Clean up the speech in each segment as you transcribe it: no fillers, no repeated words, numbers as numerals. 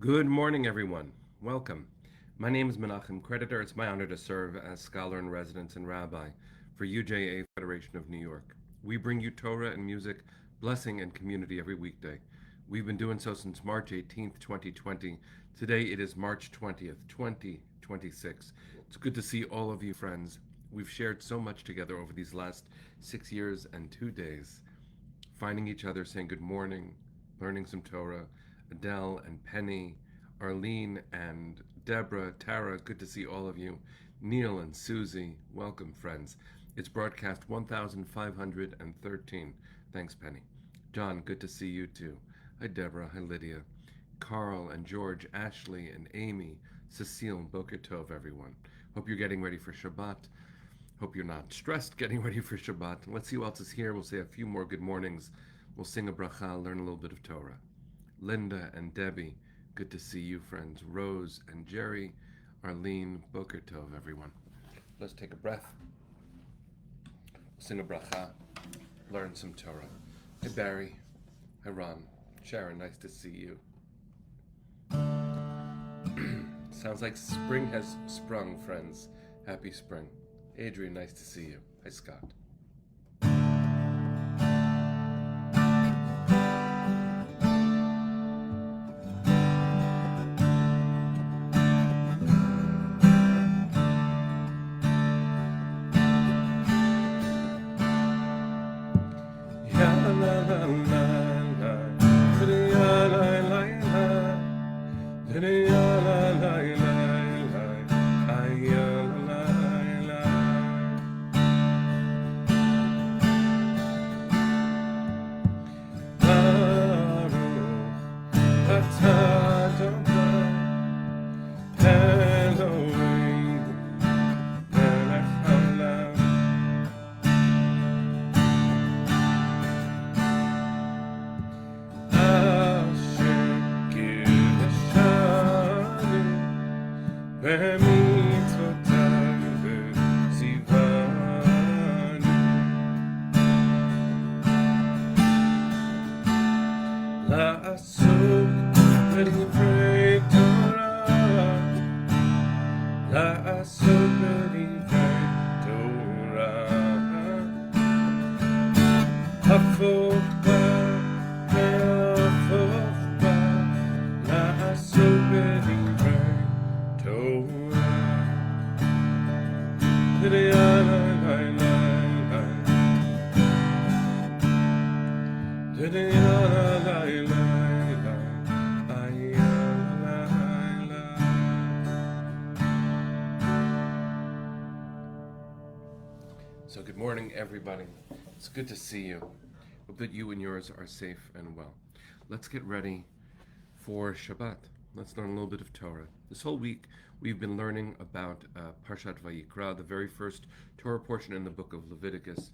Good morning, everyone. Welcome. My name is Menachem Creditor. It's my honor to serve as scholar in residence and rabbi for UJA Federation of New York. We bring you Torah and music, blessing, and community every weekday. We've been doing so since March 18th, 2020. Today it is March 20th, 2026. It's good to see all of you, friends. We've shared so much together over these last 6 years and 2 days, finding each other, saying good morning, learning some Torah. Adele and Penny, Arlene and Deborah, Tara, good to see all of you. Neil and Susie, welcome, friends. It's broadcast 1513. Thanks, Penny. John, good to see you too. Hi, Deborah. Hi, Lydia. Carl and George, Ashley and Amy, Cecile, Boker Tov, everyone. Hope you're getting ready for Shabbat. Hope you're not stressed getting ready for Shabbat. Let's see who else is here. We'll say a few more good mornings. We'll sing a bracha, learn a little bit of Torah. Linda and Debbie, good to see you, friends. Rose and Jerry, Arlene, Boker Tov, everyone. Let's take a breath, sing a bracha, learn some Torah. Hi, Barry. Hi, Ron. Sharon, nice to see you. Sounds like spring has sprung, friends. Happy spring. Adrian, nice to see you. Hi, Scott. So good morning, everybody. It's good to see you. Hope that you and yours are safe and well. Let's get ready for Shabbat. Let's learn a little bit of Torah. This whole week, we've been learning about Parshat Vayikra, the very first Torah portion in the book of Leviticus.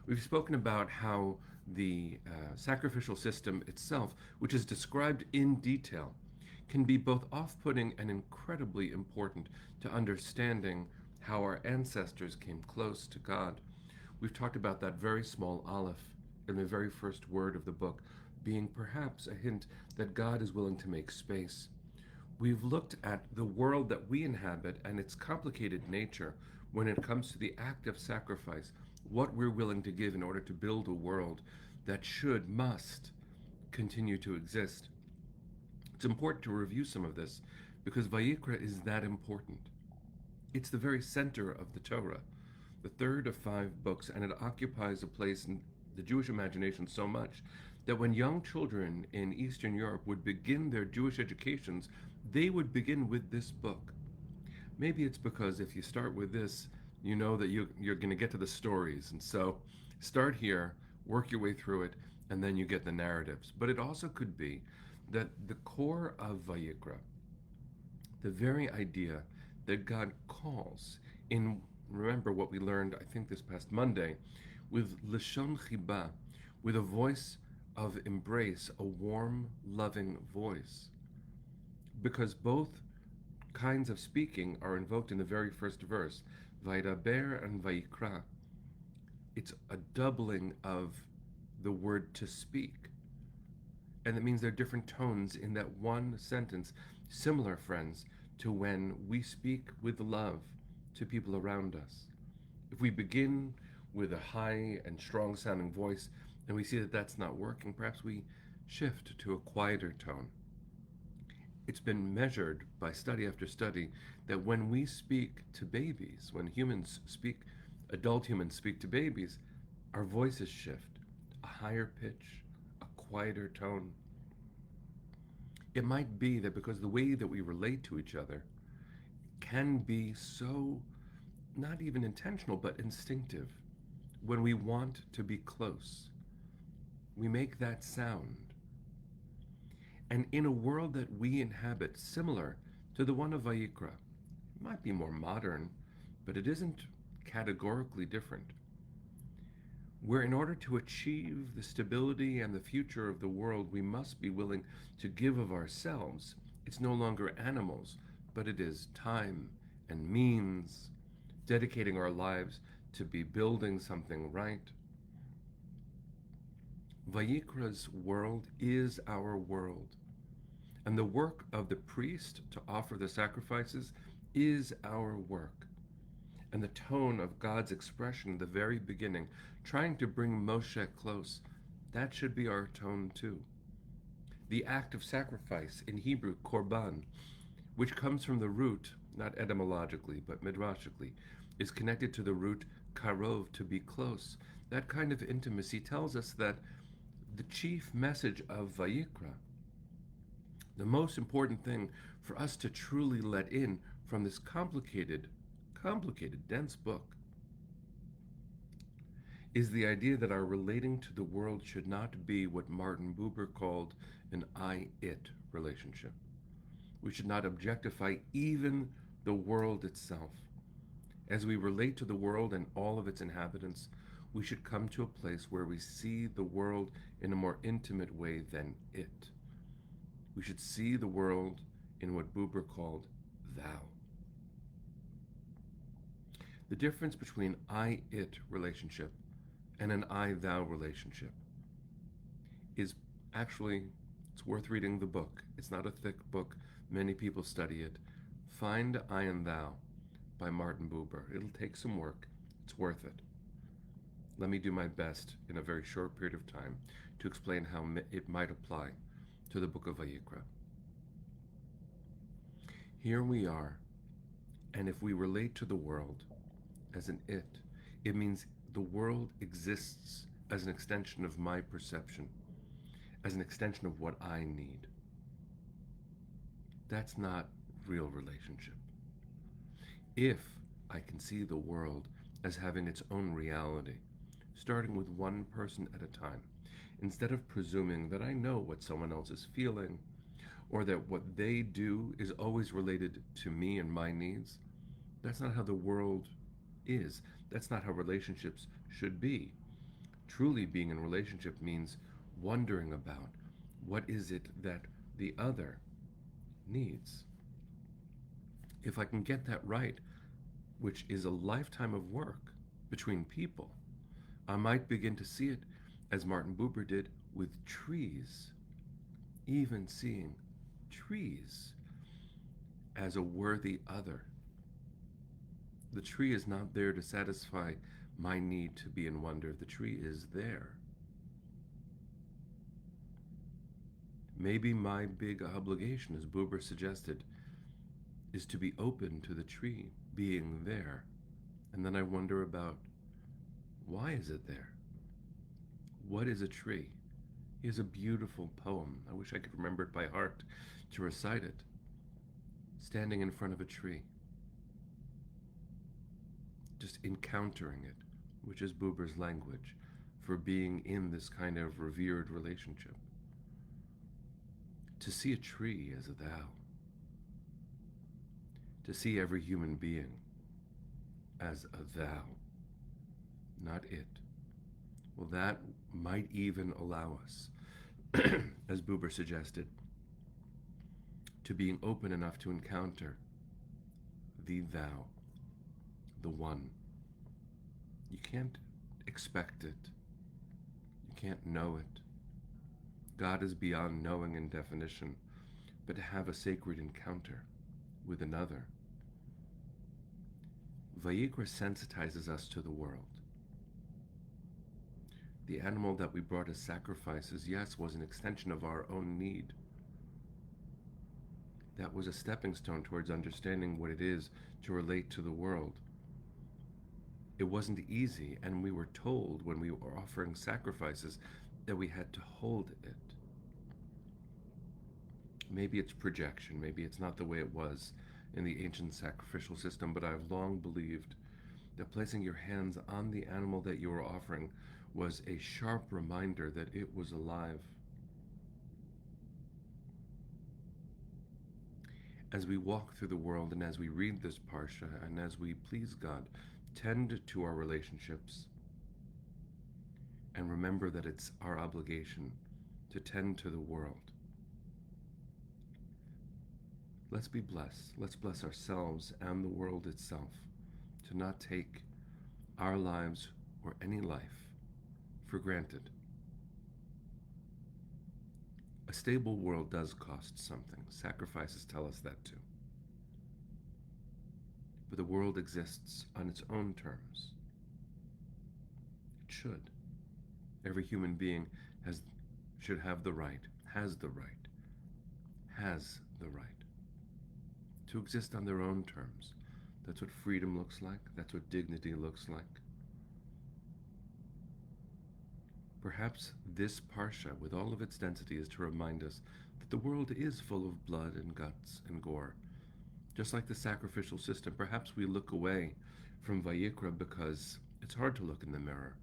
We've spoken about how the sacrificial system itself, which is described in detail, can be both off-putting and incredibly important to understanding how our ancestors came close to God. We've talked about that very small aleph in the very first word of the book being perhaps a hint that God is willing to make space. We've looked at the world that we inhabit and its complicated nature when it comes to the act of sacrifice, what we're willing to give in order to build a world that must continue to exist. It's important to review some of this because Vayikra is that important. It's the very center of the Torah, the third of 5 books, and it occupies a place in the Jewish imagination so much that when young children in Eastern Europe would begin their Jewish educations, they would begin with this book. Maybe it's because if you start with this, you know that you're going to get to the stories. And so start here, work your way through it, and then you get the narratives. But it also could be that the core of Vayikra, the very idea that God calls in, remember what we learned, I think this past Monday, with Lashon Chiba, with a voice of embrace, a warm, loving voice. Because both kinds of speaking are invoked in the very first verse, Vaydaber and Vayikra. It's a doubling of the word to speak. And that means there are different tones in that one sentence, similar, friends, to when we speak with love to people around us. If we begin with a high and strong sounding voice and we see that that's not working, perhaps we shift to a quieter tone. It's been measured by study after study that when we speak to babies, when humans speak, adult humans speak to babies, our voices shift. A higher pitch, a quieter tone. It might be that because the way that we relate to each other can be so not even intentional but instinctive. When we want to be close, we make that sound. And in a world that we inhabit, similar to the one of Vayikra, it might be more modern, but it isn't categorically different. Where in order to achieve the stability and the future of the world, we must be willing to give of ourselves. It's no longer animals, but it is time and means, dedicating our lives to be building something right. Vayikra's world is our world, and the work of the priest to offer the sacrifices is our work. And the tone of God's expression in the very beginning, trying to bring Moshe close, that should be our tone too. The act of sacrifice, in Hebrew, korban, which comes from the root, not etymologically, but midrashically, is connected to the root karov, to be close. That kind of intimacy tells us that the chief message of Vayikra, the most important thing for us to truly let in from this complicated, dense book, is the idea that our relating to the world should not be what Martin Buber called an I-it relationship. We should not objectify even the world itself. As we relate to the world and all of its inhabitants, we should come to a place where we see the world in a more intimate way than it. We should see the world in what Buber called thou. The difference between I-it relationship and an I-thou relationship is actually, it's worth reading the book. It's not a thick book. Many people study it. Find I and Thou by Martin Buber. It'll take some work. It's worth it. Let me do my best in a very short period of time to explain how it might apply to the book of Vayikra. Here we are, and if we relate to the world as an it, it means the world exists as an extension of my perception, as an extension of what I need. That's not real relationship. If I can see the world as having its own reality, starting with one person at a time, instead of presuming that I know what someone else is feeling, or that what they do is always related to me and my needs, that's not how the world is. That's not how relationships should be. Truly being in relationship means wondering about what is it that the other needs. If I can get that right, which is a lifetime of work between people, I might begin to see it as Martin Buber did with trees, even seeing trees as a worthy other. The tree is not there to satisfy my need to be in wonder. The tree is there. Maybe my big obligation, as Buber suggested, is to be open to the tree being there. And then I wonder about, why is it there? What is a tree? He has a beautiful poem. I wish I could remember it by heart to recite it. Standing in front of a tree, just encountering it, which is Buber's language for being in this kind of revered relationship. To see a tree as a thou, to see every human being as a thou, not it. Well, that might even allow us, as Buber suggested, to being open enough to encounter the thou, the one. You can't expect it. You can't know it. God is beyond knowing and definition, but to have a sacred encounter with another. Vayikra sensitizes us to the world. The animal that we brought as sacrifices, yes, was an extension of our own need. That was a stepping stone towards understanding what it is to relate to the world. It wasn't easy, and we were told when we were offering sacrifices that we had to hold it. Maybe it's projection, maybe it's not the way it was in the ancient sacrificial system, but I've long believed that placing your hands on the animal that you were offering was a sharp reminder that it was alive. As we walk through the world and as we read this parsha and as we please God, tend to our relationships and remember that it's our obligation to tend to the world. Let's be blessed. Let's bless ourselves and the world itself to not take our lives or any life for granted. A stable world does cost something. Sacrifices tell us that too. But the world exists on its own terms. It should. Every human being should have the right, has the right to exist on their own terms. That's what freedom looks like. That's what dignity looks like. Perhaps this parsha, with all of its density, is to remind us that the world is full of blood and guts and gore. Just like the sacrificial system, perhaps we look away from Vayikra because it's hard to look in the mirror.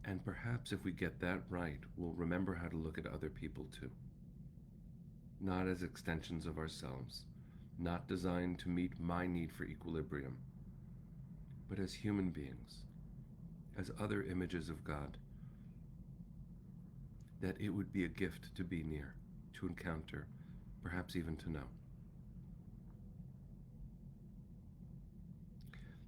And perhaps if we get that right, we'll remember how to look at other people too. Not as extensions of ourselves, not designed to meet my need for equilibrium, but as human beings, as other images of God, that it would be a gift to be near, to encounter, perhaps even to know.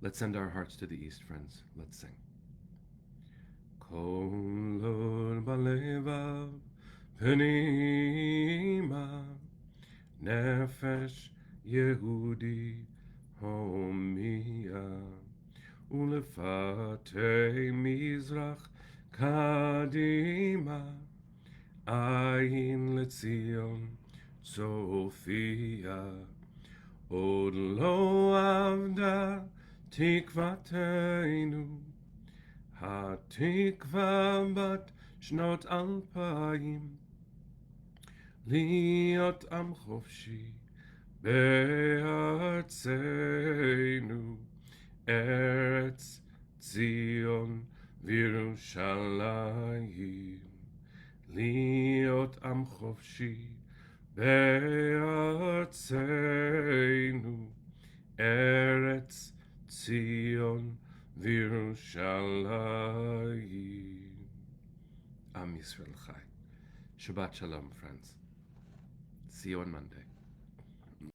Let's send our hearts to the east, friends. Let's sing. Kol or balevav pnima nefesh Yehudi homia ulefatei mizrach kadima ayin letzion Sophia od lo avda tikvateinu התקווה בת שנות 2000 להיות עם חופשי בארצנו ארץ ציון וירושלים להיות עם חופשי בארצנו ארץ ציון Virushalayim. Am Yisrael Chai. Shabbat Shalom, friends. See you on Monday.